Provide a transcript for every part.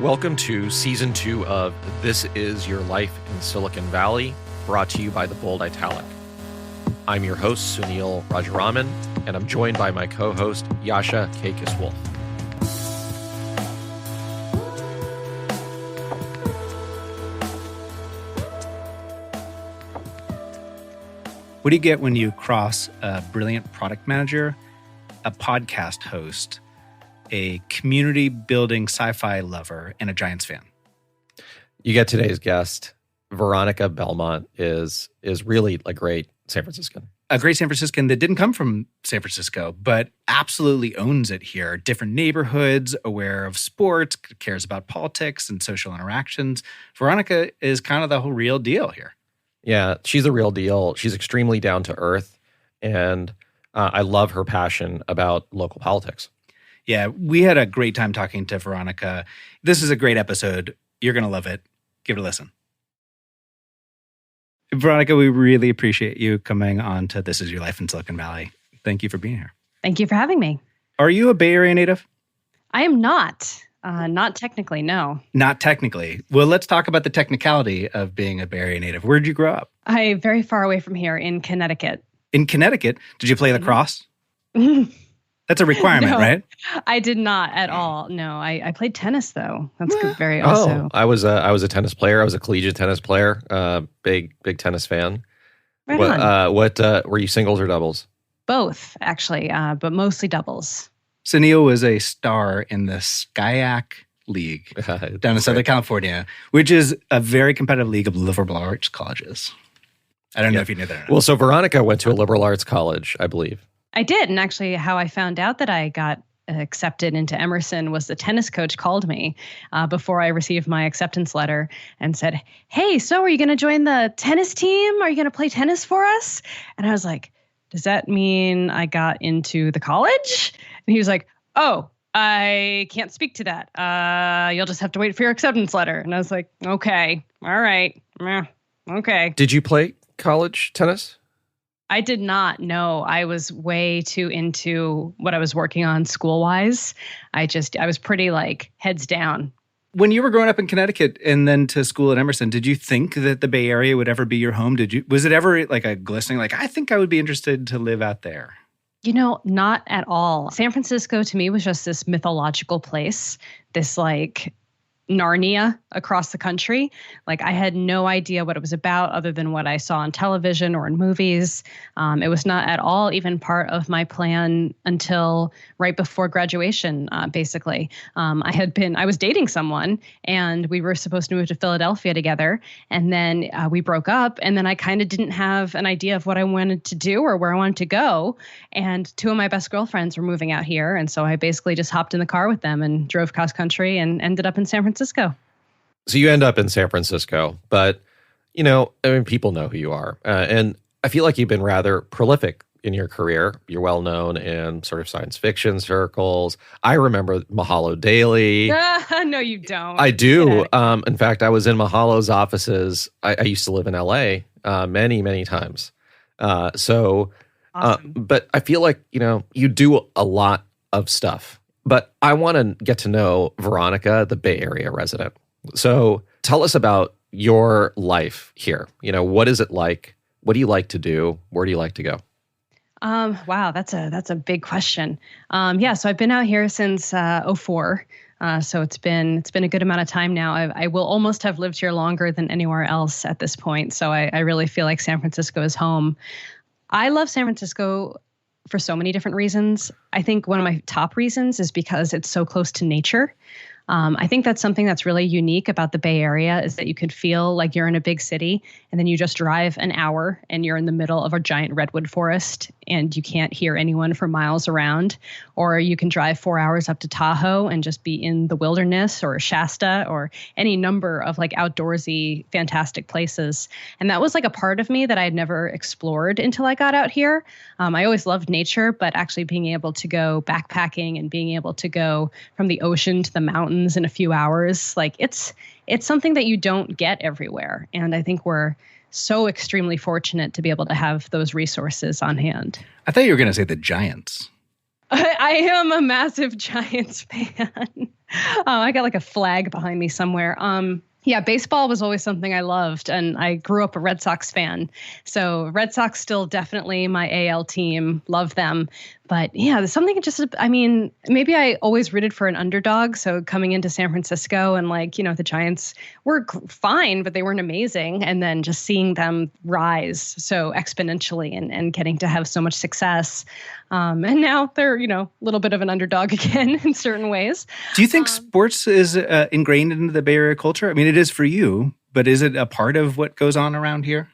Welcome to Season 2 of This Is Your Life in Silicon Valley, brought to you by The Bold Italic. I'm your host, Sunil Rajaraman, and I'm joined by my co-host, Yasha Kakis-Wolf. What do you get when you cross a brilliant product manager, a podcast host, a community-building sci-fi lover, and a Giants fan? You get today's guest. Veronica Belmont is really a great San Franciscan. A great San Franciscan that didn't come from San Francisco, but absolutely owns it here. Different neighborhoods, aware of sports, cares about politics and social interactions. Veronica is kind of the whole real deal here. Yeah, she's the real deal. She's extremely down to earth, and I love her passion about local politics. Yeah, we had a great time talking to Veronica. This is a great episode. You're going to love it. Give it a listen. Veronica, we really appreciate you coming on to This Is Your Life in Silicon Valley. Thank you for being here. Thank you for having me. Are you a Bay Area native? I am not. Not technically, no. Not technically. Well, let's talk about the technicality of being a Bay Area native. Where did you grow up? I'm very far away from here in Connecticut. In Connecticut? Did you play lacrosse? That's a requirement, No, right? I did not at all. No, I played tennis though. That's very also. I was a tennis player. I was a collegiate tennis player. Big tennis fan. Right on. What were you, singles or doubles? Both, actually, but mostly doubles. Sunil was a star in the SCIAC League down in Southern California, which is a very competitive league of liberal arts colleges. I don't know if you knew that. Well, so Veronica went to a liberal arts college, I believe. I did. And actually, how I found out that I got accepted into Emerson was the tennis coach called me before I received my acceptance letter and said, "Hey, so are you going to join the tennis team? Are you going to play tennis for us?" And I was like, "Does that mean I got into the college?" And he was like, "Oh, I can't speak to that. You'll just have to wait for your acceptance letter." And I was like, "Okay, all right, okay." Did you play college tennis? I did not know. I was way too into what I was working on school-wise. I was pretty heads down. When you were growing up in Connecticut and then to school at Emerson, did you think that the Bay Area would ever be your home? Was it ever a glistening, I think I would be interested to live out there? Not at all. San Francisco to me was just this mythological place, this Narnia across the country. I had no idea what it was about other than what I saw on television or in movies. It was not at all even part of my plan until right before graduation, basically. I was dating someone and we were supposed to move to Philadelphia together. And then we broke up, and then I kind of didn't have an idea of what I wanted to do or where I wanted to go. And two of my best girlfriends were moving out here. And so I basically just hopped in the car with them and drove cross country and ended up in San Francisco. So you end up in San Francisco, but, people know who you are. And I feel like you've been rather prolific in your career. You're well known in sort of science fiction circles. I remember Mahalo Daily. No, you don't. I do. In fact, I was in Mahalo's offices. I used to live in LA many, many times. Awesome. But I feel like, you do a lot of stuff. But I want to get to know Veronica, the Bay Area resident. So tell us about your life here. What is it like? What do you like to do? Where do you like to go? Wow, that's a big question. So I've been out here since 2004. So it's been a good amount of time now. I will almost have lived here longer than anywhere else at this point. So I really feel like San Francisco is home. I love San Francisco for so many different reasons. I think one of my top reasons is because it's so close to nature. I think that's something that's really unique about the Bay Area is that you could feel like you're in a big city and then you just drive an hour and you're in the middle of a giant redwood forest and you can't hear anyone for miles around. Or you can drive 4 hours up to Tahoe and just be in the wilderness or Shasta or any number of outdoorsy, fantastic places. And that was a part of me that I had never explored until I got out here. I always loved nature, but actually being able to go backpacking and being able to go from the ocean to the mountains in a few hours, it's something that you don't get everywhere. And I think we're so extremely fortunate to be able to have those resources on hand. I thought you were going to say the Giants. I am a massive Giants fan. I got like a flag behind me somewhere. Yeah, baseball was always something I loved, and I grew up a Red Sox fan. So Red Sox still definitely my AL team. Love them. But yeah, there's something just, I mean, maybe I always rooted for an underdog. So coming into San Francisco and the Giants were fine, but they weren't amazing. And then just seeing them rise so exponentially and getting to have so much success. And now they're, a little bit of an underdog again in certain ways. Do you think sports is ingrained into the Bay Area culture? I mean, it is for you, but is it a part of what goes on around here?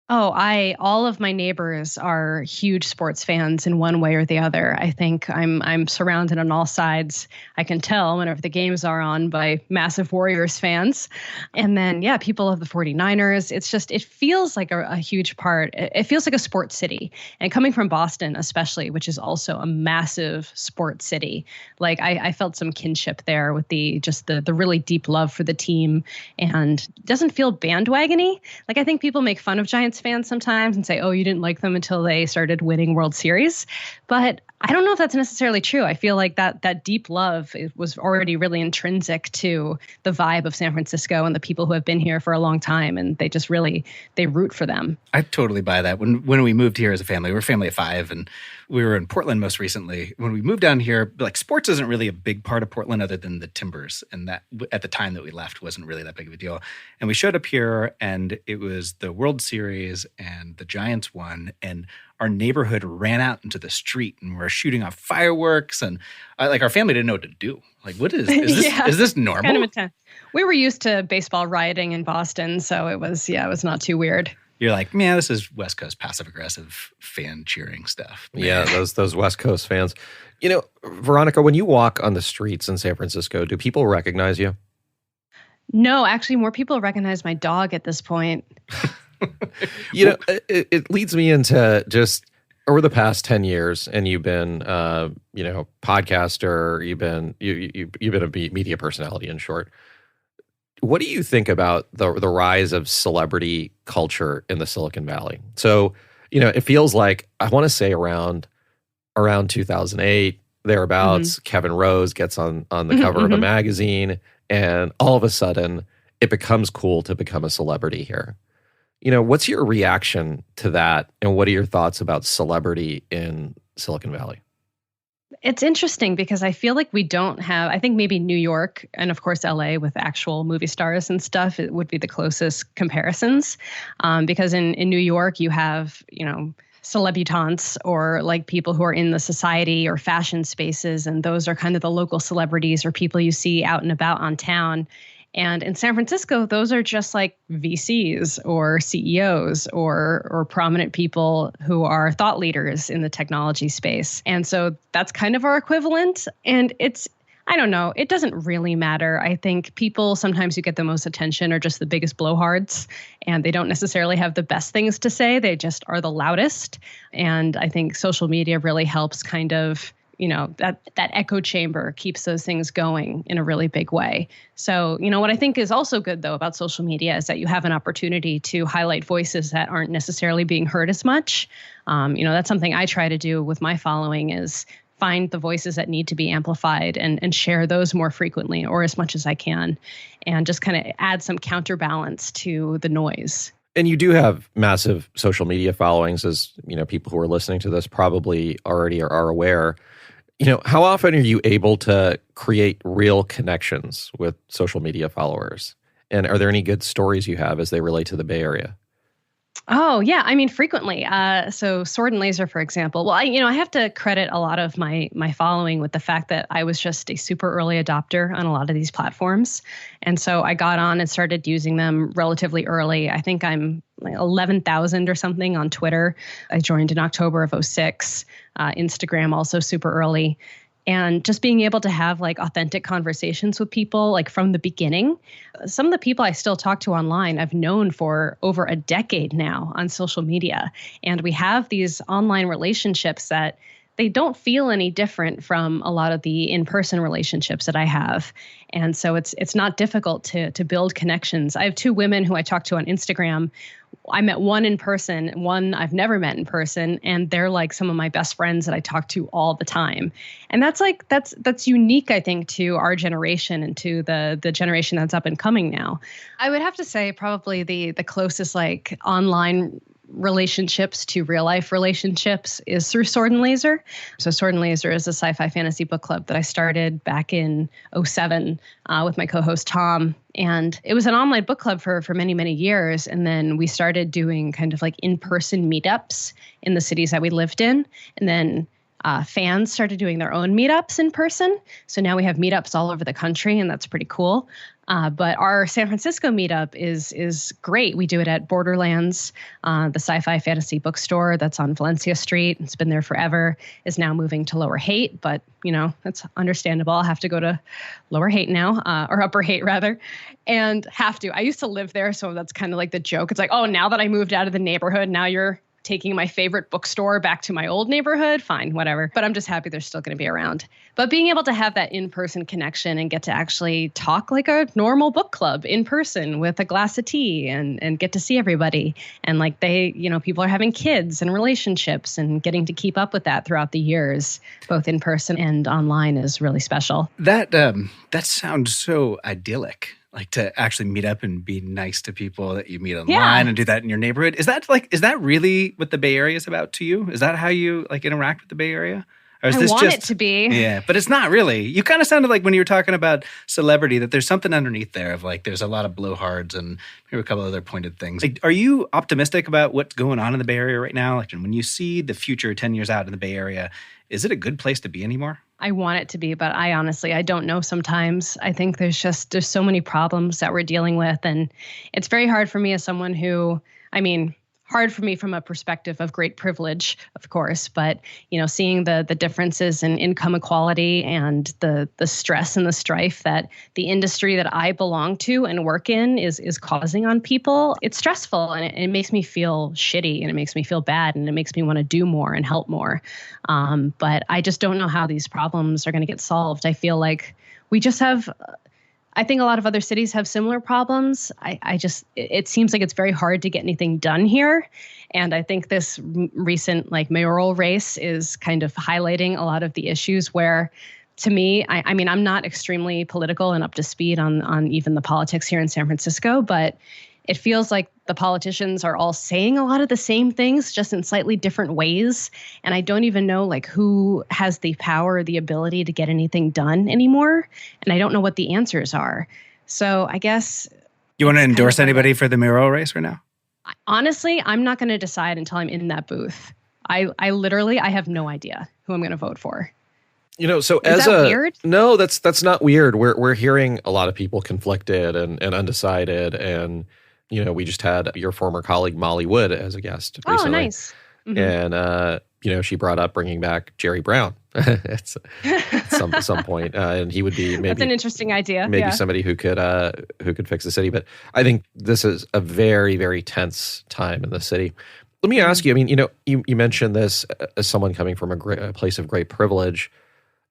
Oh, all of my neighbors are huge sports fans in one way or the other. I think I'm surrounded on all sides. I can tell whenever the games are on by massive Warriors fans. And then, yeah, people of the 49ers. It's just, it feels like a huge part. It feels like a sports city. And coming from Boston, especially, which is also a massive sports city, like I felt some kinship there with the really deep love for the team, and it doesn't feel bandwagony. Like I think people make fun of Giants fans sometimes and say, oh, you didn't like them until they started winning World Series. But I don't know if that's necessarily true. I feel like that deep love was already really intrinsic to the vibe of San Francisco and the people who have been here for a long time. And they just really, they root for them. I totally buy that. When we moved here as a family, we're a family of 5, and we were in Portland most recently. When we moved down here, like sports isn't really a big part of Portland other than the Timbers. And that at the time that we left wasn't really that big of a deal. And we showed up here and it was the World Series and the Giants won, and our neighborhood ran out into the street and we're shooting off fireworks, and our family didn't know what to do. Like, what is this? Yeah, is this normal? Kind of intense. We were used to baseball rioting in Boston, so it was not too weird. You're like, man, this is West Coast passive aggressive fan cheering stuff. Man. Yeah, those West Coast fans. Veronica, when you walk on the streets in San Francisco, do people recognize you? No, actually, more people recognize my dog at this point. It leads me into just over the past 10 years, and you've been, podcaster, you've been a media personality, in short. What do you think about the rise of celebrity culture in the Silicon Valley? So, it feels like, I want to say around 2008, thereabouts, Kevin Rose gets on the cover of a magazine, and all of a sudden, it becomes cool to become a celebrity here. What's your reaction to that, and what are your thoughts about celebrity in Silicon Valley? It's interesting because I feel like we don't have, I think maybe New York and of course LA with actual movie stars and stuff, it would be the closest comparisons. Because in New York you have, celebutantes, or like people who are in the society or fashion spaces, and those are kind of the local celebrities or people you see out and about on town. And in San Francisco, those are just like VCs or CEOs or prominent people who are thought leaders in the technology space. And so that's kind of our equivalent. And I don't know, it doesn't really matter. I think people sometimes who get the most attention are just the biggest blowhards, and they don't necessarily have the best things to say. They just are the loudest. And I think social media really helps kind of, that echo chamber keeps those things going in a really big way. So, what I think is also good, though, about social media is that you have an opportunity to highlight voices that aren't necessarily being heard as much. That's something I try to do with my following, is find the voices that need to be amplified and share those more frequently or as much as I can, and just kind of add some counterbalance to the noise. And you do have massive social media followings, as people who are listening to this probably already are aware. How often are you able to create real connections with social media followers? And are there any good stories you have as they relate to the Bay Area? Oh, yeah. I mean, frequently. So Sword and Laser, for example. Well, I have to credit a lot of my following with the fact that I was just a super early adopter on a lot of these platforms. And so I got on and started using them relatively early. I think I'm like 11,000 or something on Twitter. I joined in October of 2006. Instagram also super early. And just being able to have like authentic conversations with people like from the beginning. Some of the people I still talk to online, I've known for over a decade now on social media. And we have these online relationships that they don't feel any different from a lot of the in-person relationships that I have. And so it's not difficult to build connections. I have 2 women who I talk to on Instagram. I met one in person, one I've never met in person, and they're like some of my best friends that I talk to all the time. And that's unique, I think, to our generation and to the generation that's up and coming now. I would have to say probably the closest like online relationships to real life relationships is through Sword and Laser. So Sword and Laser is a sci-fi fantasy book club that I started back in 2007 with my co-host Tom. And it was an online book club for many, many years. And then we started doing kind of like in-person meetups in the cities that we lived in. And then fans started doing their own meetups in person. So now we have meetups all over the country, and that's pretty cool. But our San Francisco meetup is great. We do it at Borderlands, the sci-fi fantasy bookstore that's on Valencia Street. It's been there forever, is now moving to Lower Haight, but that's understandable. I'll have to go to Lower Haight now, or Upper Haight rather, and have to. I used to live there, so that's kind of like the joke. It's like, oh, now that I moved out of the neighborhood, now you're taking my favorite bookstore back to my old neighborhood, fine, whatever. But I'm just happy they're still going to be around. But being able to have that in-person connection and get to actually talk like a normal book club in person with a glass of tea and get to see everybody. And like people are having kids and relationships and getting to keep up with that throughout the years, both in person and online is really special. That sounds so idyllic. Like to actually meet up and be nice to people that you meet online and do that in your neighborhood. Is that really what the Bay Area is about to you? Is that how you like interact with the Bay Area? Or is I this want just, it to be. Yeah, but it's not really. You kind of sounded like when you were talking about celebrity that there's something underneath there of like there's a lot of blowhards and maybe a couple other pointed things. Like, are you optimistic about what's going on in the Bay Area right now? Like when you see the future 10 years out in the Bay Area, is it a good place to be anymore? I want it to be, but I don't know sometimes. I think there's so many problems that we're dealing with. And it's very hard for me as someone who, hard for me from a perspective of great privilege, of course, but, seeing the differences in income equality and the stress and the strife that the industry that I belong to and work in is causing on people, it's stressful and it makes me feel shitty and it makes me feel bad and it makes me want to do more and help more. But I just don't know how these problems are going to get solved. I feel like we just have... I think a lot of other cities have similar problems. It seems like it's very hard to get anything done here. And I think this recent mayoral race is kind of highlighting a lot of the issues where, to me, I'm not extremely political and up to speed on even the politics here in San Francisco, but it feels like the politicians are all saying a lot of the same things, just in slightly different ways. And I don't even know who has the power or the ability to get anything done anymore. And I don't know what the answers are. So I guess... You want to endorse anybody for the mayoral race right now? Honestly, I'm not going to decide until I'm in that booth. I have no idea who I'm going to vote for. So is that weird? No, that's not weird. We're hearing a lot of people conflicted and undecided, and we just had your former colleague Molly Wood as a guest recently. Oh, nice. Mm-hmm. And she brought up bringing back Jerry Brown at some point, and he would be maybe that's an interesting idea. Maybe somebody who could fix the city. But I think this is a very, very tense time in the city. Let me ask you. You mentioned this as someone coming from a place of great privilege.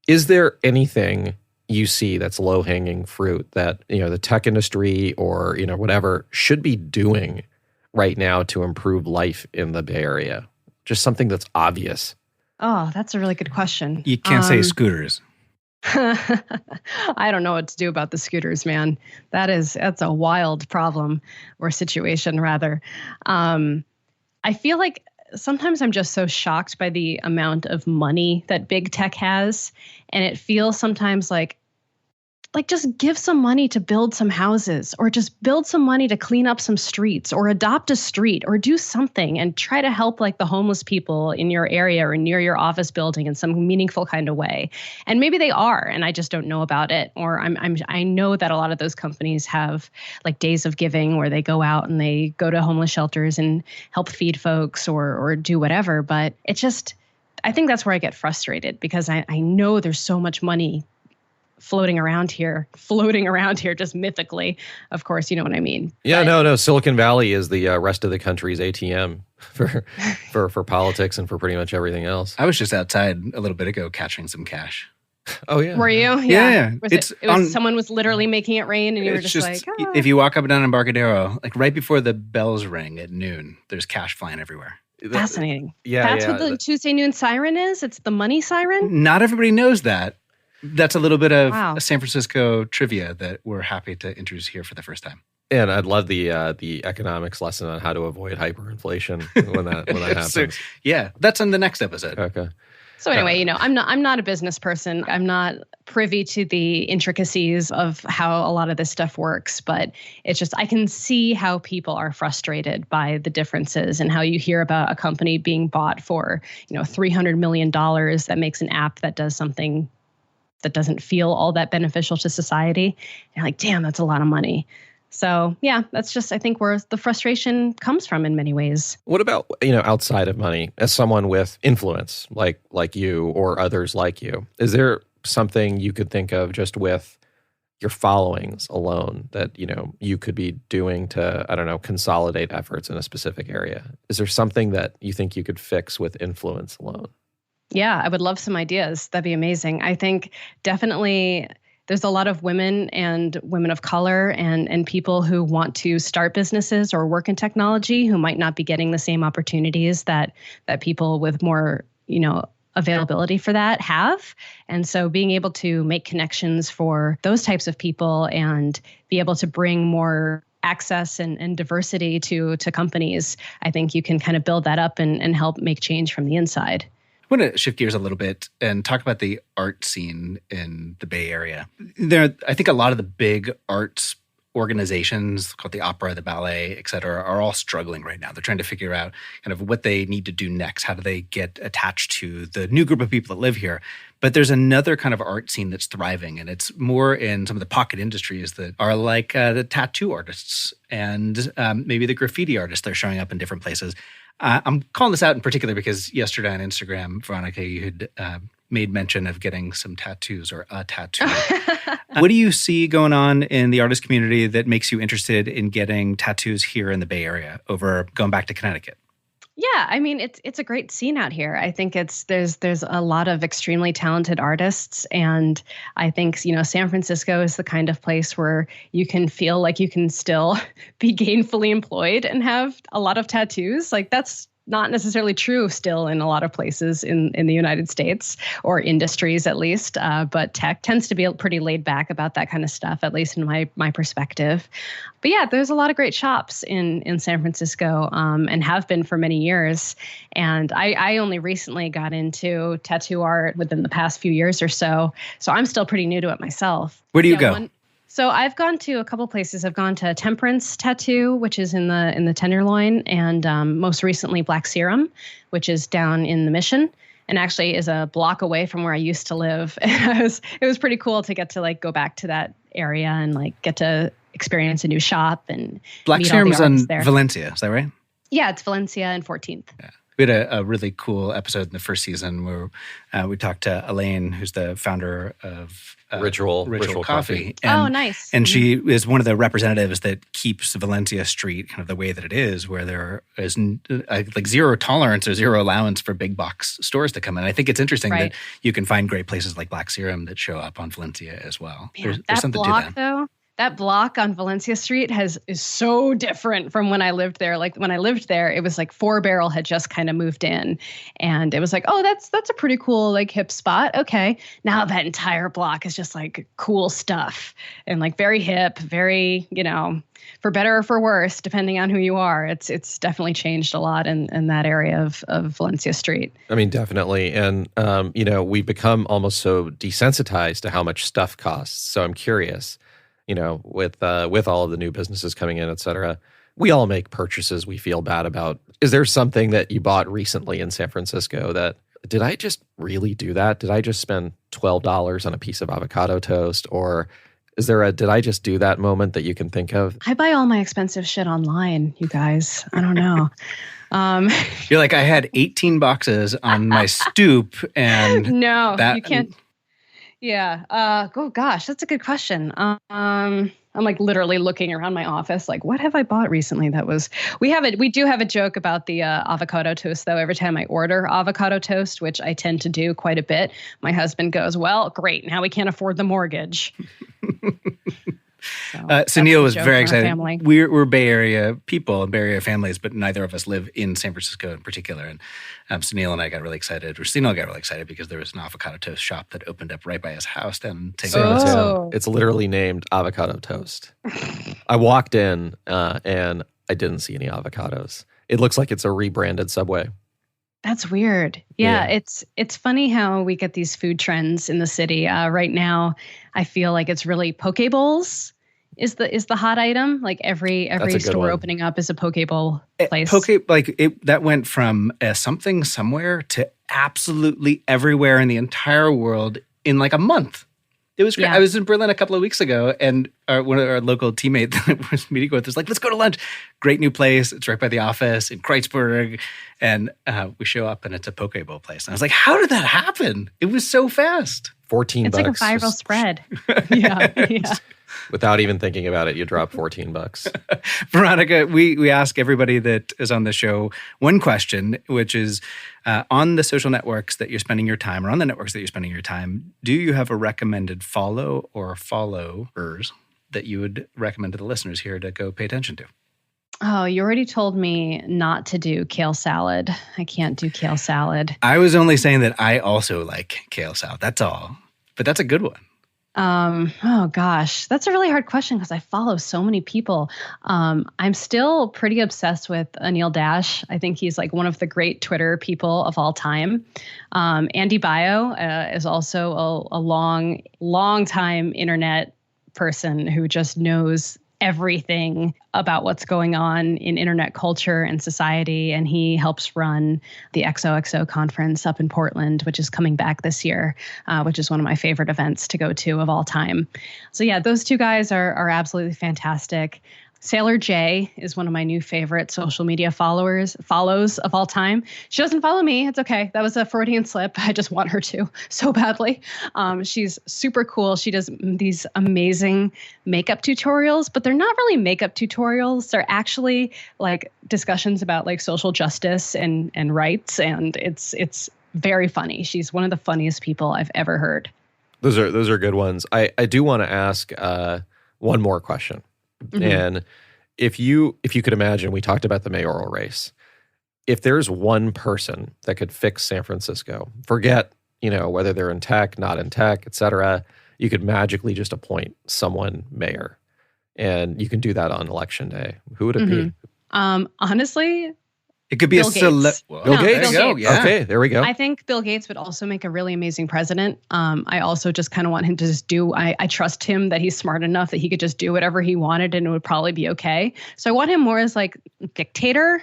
Is there anything you see that's low-hanging fruit that the tech industry or whatever should be doing right now to improve life in the Bay Area? Just something that's obvious. Oh, that's a really good question. You can't say scooters. I don't know what to do about the scooters, man. That's a wild problem or situation, rather. I feel like sometimes I'm just so shocked by the amount of money that big tech has. And it feels sometimes like just give some money to build some houses, or just build some money to clean up some streets, or adopt a street, or do something and try to help the homeless people in your area or near your office building in some meaningful kind of way. And maybe they are, and I just don't know about it. Or I know that a lot of those companies have days of giving where they go out and they go to homeless shelters and help feed folks or do whatever. But it's just, I think that's where I get frustrated, because I know there's so much money floating around here just mythically. Of course, you know what I mean. Yeah, no. Silicon Valley is the rest of the country's ATM for politics and for pretty much everything else. I was just outside a little bit ago catching some cash. Oh yeah. Were you? Yeah. Someone was literally making it rain and you were just like, oh. If you walk up and down Embarcadero, like right before the bells ring at noon, there's cash flying everywhere. Fascinating. Yeah. That's what the Tuesday noon siren is? It's the money siren? Not everybody knows that. That's a little bit of San Francisco trivia that we're happy to introduce here for the first time. And I'd love the economics lesson on how to avoid hyperinflation when that happens. So, yeah, that's in the next episode. Okay. So anyway, I'm not a business person. I'm not privy to the intricacies of how a lot of this stuff works, but it's just I can see how people are frustrated by the differences and how you hear about a company being bought for, $300 million that makes an app that does something that doesn't feel all that beneficial to society. And you're like, damn, that's a lot of money. So yeah, that's just, I think, where the frustration comes from in many ways. What about, outside of money, as someone with influence, like you or others like you, is there something you could think of just with your followings alone that, you could be doing to, I don't know, consolidate efforts in a specific area? Is there something that you think you could fix with influence alone? Yeah, I would love some ideas. That'd be amazing. I think definitely there's a lot of women and women of color and people who want to start businesses or work in technology who might not be getting the same opportunities that people with more, availability for that have. And so being able to make connections for those types of people and be able to bring more access and diversity to companies, I think you can kind of build that up and help make change from the inside. I want to shift gears a little bit and talk about the art scene in the Bay Area. I think a lot of the big arts organizations, called the opera, the ballet, et cetera, are all struggling right now. They're trying to figure out kind of what they need to do next. How do they get attached to the new group of people that live here? But there's another kind of art scene that's thriving, and it's more in some of the pocket industries that are like the tattoo artists and maybe the graffiti artists that are showing up in different places. I'm calling this out in particular because yesterday on Instagram, Veronica, you had made mention of getting some tattoos or a tattoo. What do you see going on in the artist community that makes you interested in getting tattoos here in the Bay Area over going back to Connecticut? Yeah, I mean, it's a great scene out here. I think there's a lot of extremely talented artists, and I think San Francisco is the kind of place where you can feel like you can still be gainfully employed and have a lot of tattoos. Like that's not necessarily true still in a lot of places in the United States, or industries at least. But tech tends to be pretty laid back about that kind of stuff, at least in my perspective. But yeah, there's a lot of great shops in San Francisco and have been for many years. And I only recently got into tattoo art within the past few years or so. So I'm still pretty new to it myself. Where do you go? So I've gone to a couple places. I've gone to Temperance Tattoo, which is in the Tenderloin, and most recently Black Serum, which is down in the Mission, and actually is a block away from where I used to live. And it was pretty cool to get to go back to that area and get to experience a new shop and Black meet Serum all is the on artists there. Valencia, is that right? Yeah, it's Valencia and 14th. Yeah. We had a really cool episode in the first season where we talked to Elaine, who's the founder of Ritual Coffee. And, nice. And she is one of the representatives that keeps Valencia Street kind of the way that it is, where there is zero tolerance or zero allowance for big box stores to come in. I think it's interesting that you can find great places like Black Serum that show up on Valencia as well. Man, there's something to that. Though, that block on Valencia Street is so different from when I lived there. Like when I lived there, it was like Four Barrel had just kind of moved in, and it was like, oh, that's a pretty cool hip spot. Okay, now that entire block is just cool stuff and very hip, very for better or for worse, depending on who you are. It's definitely changed a lot in that area of Valencia Street. I mean, definitely, and we've become almost so desensitized to how much stuff costs. So I'm curious. With all of the new businesses coming in, et cetera, we all make purchases we feel bad about. Is there something that you bought recently in San Francisco that, did I just really do that? Did I just spend $12 on a piece of avocado toast? Or is there did I just do that moment that you can think of? I buy all my expensive shit online, you guys. I don't know. You're like, I had 18 boxes on my stoop and no, you can't. Yeah. Oh gosh, that's a good question. I'm like literally looking around my office, like, what have I bought recently? We do have a joke about the avocado toast, though. Every time I order avocado toast, which I tend to do quite a bit, my husband goes, "Well, great, now we can't afford the mortgage." So Neil was very excited. We're Bay Area people and Bay Area families, but neither of us live in San Francisco in particular. And so Neil and I got really excited, or Neil got really excited because there was an avocado toast shop that opened up right by his house down in San Francisco. It's literally named Avocado Toast. I walked in and I didn't see any avocados. It looks like it's a rebranded Subway. That's weird. Yeah, it's funny how we get these food trends in the city. Right now, I feel like it's really poke bowls is the hot item. Like every store opening up is a poke bowl place. That went from something somewhere to absolutely everywhere in the entire world in like a month. It was great. Yeah. I was in Berlin a couple of weeks ago, and one of our local teammates that I was meeting with was like, "Let's go to lunch." Great new place. It's right by the office in Kreuzberg. And we show up, and it's a poke bowl place. And I was like, how did that happen? It was so fast. $14. It's like a viral spread. Yeah. Without even thinking about it, you drop $14. Veronica, we ask everybody that is on the show one question, which is on the social networks that you're spending your time, or on the networks that you're spending your time, do you have a recommended follow or followers that you would recommend to the listeners here to go pay attention to? Oh, you already told me not to do kale salad. I can't do kale salad. I was only saying that I also like kale salad. That's all. But that's a good one. Oh gosh, that's a really hard question because I follow so many people. I'm still pretty obsessed with Anil Dash. I think he's like one of the great Twitter people of all time. Andy Bio is also a long time internet person who just knows everything about what's going on in internet culture and society. And he helps run the XOXO conference up in Portland, which is coming back this year, which is one of my favorite events to go to of all time. So yeah, those two guys are absolutely fantastic. Sailor J is one of my new favorite social media follows of all time. She doesn't follow me. It's okay. That was a Freudian slip. I just want her to so badly. She's super cool. She does these amazing makeup tutorials, but they're not really makeup tutorials. They're actually like discussions about like social justice and rights. And it's very funny. She's one of the funniest people I've ever heard. Those are good ones. I do want to ask one more question. Mm-hmm. And if you could imagine, we talked about the mayoral race. If there's one person that could fix San Francisco, forget, whether they're in tech, not in tech, et cetera, you could magically just appoint someone mayor. And you can do that on election day. Who would it be? Honestly, it could be Bill Gates. Bill Gates? Bill Gates. Yeah. Okay, there we go. I think Bill Gates would also make a really amazing president. I also just kind of want him to just I trust him that he's smart enough that he could just do whatever he wanted and it would probably be okay. So I want him more as like dictator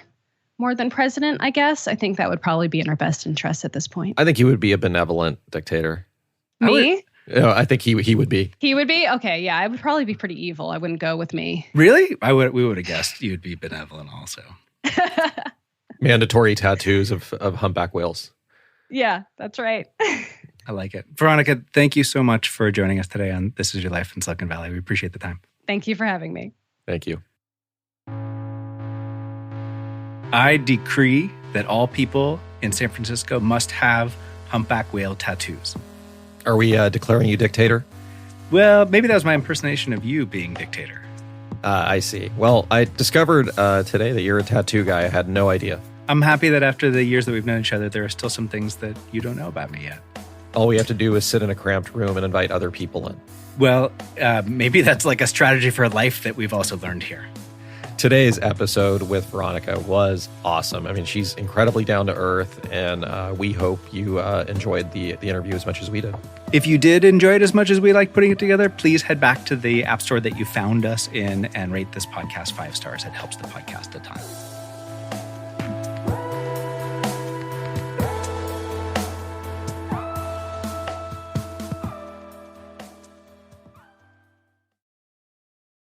more than president, I guess. I think that would probably be in our best interest at this point. I think he would be a benevolent dictator. Me? I think he would be. He would be? Okay, yeah. I would probably be pretty evil. I wouldn't go with me. Really? We would have guessed you would be benevolent also. Mandatory tattoos of humpback whales. Yeah, that's right. I like it. Veronica, thank you so much for joining us today on This Is Your Life in Silicon Valley. We appreciate the time. Thank you for having me. Thank you. I decree that all people in San Francisco must have humpback whale tattoos. Are we declaring you dictator? Well, maybe that was my impersonation of you being dictator. I see. Well, I discovered today that you're a tattoo guy. I had no idea. I'm happy that after the years that we've known each other, there are still some things that you don't know about me yet. All we have to do is sit in a cramped room and invite other people in. Well, maybe that's like a strategy for life that we've also learned here. Today's episode with Veronica was awesome. I mean, she's incredibly down to earth, and we hope you enjoyed the interview as much as we did. If you did enjoy it as much as we like putting it together, please head back to the app store that you found us in and rate this podcast 5 stars. It helps the podcast a ton.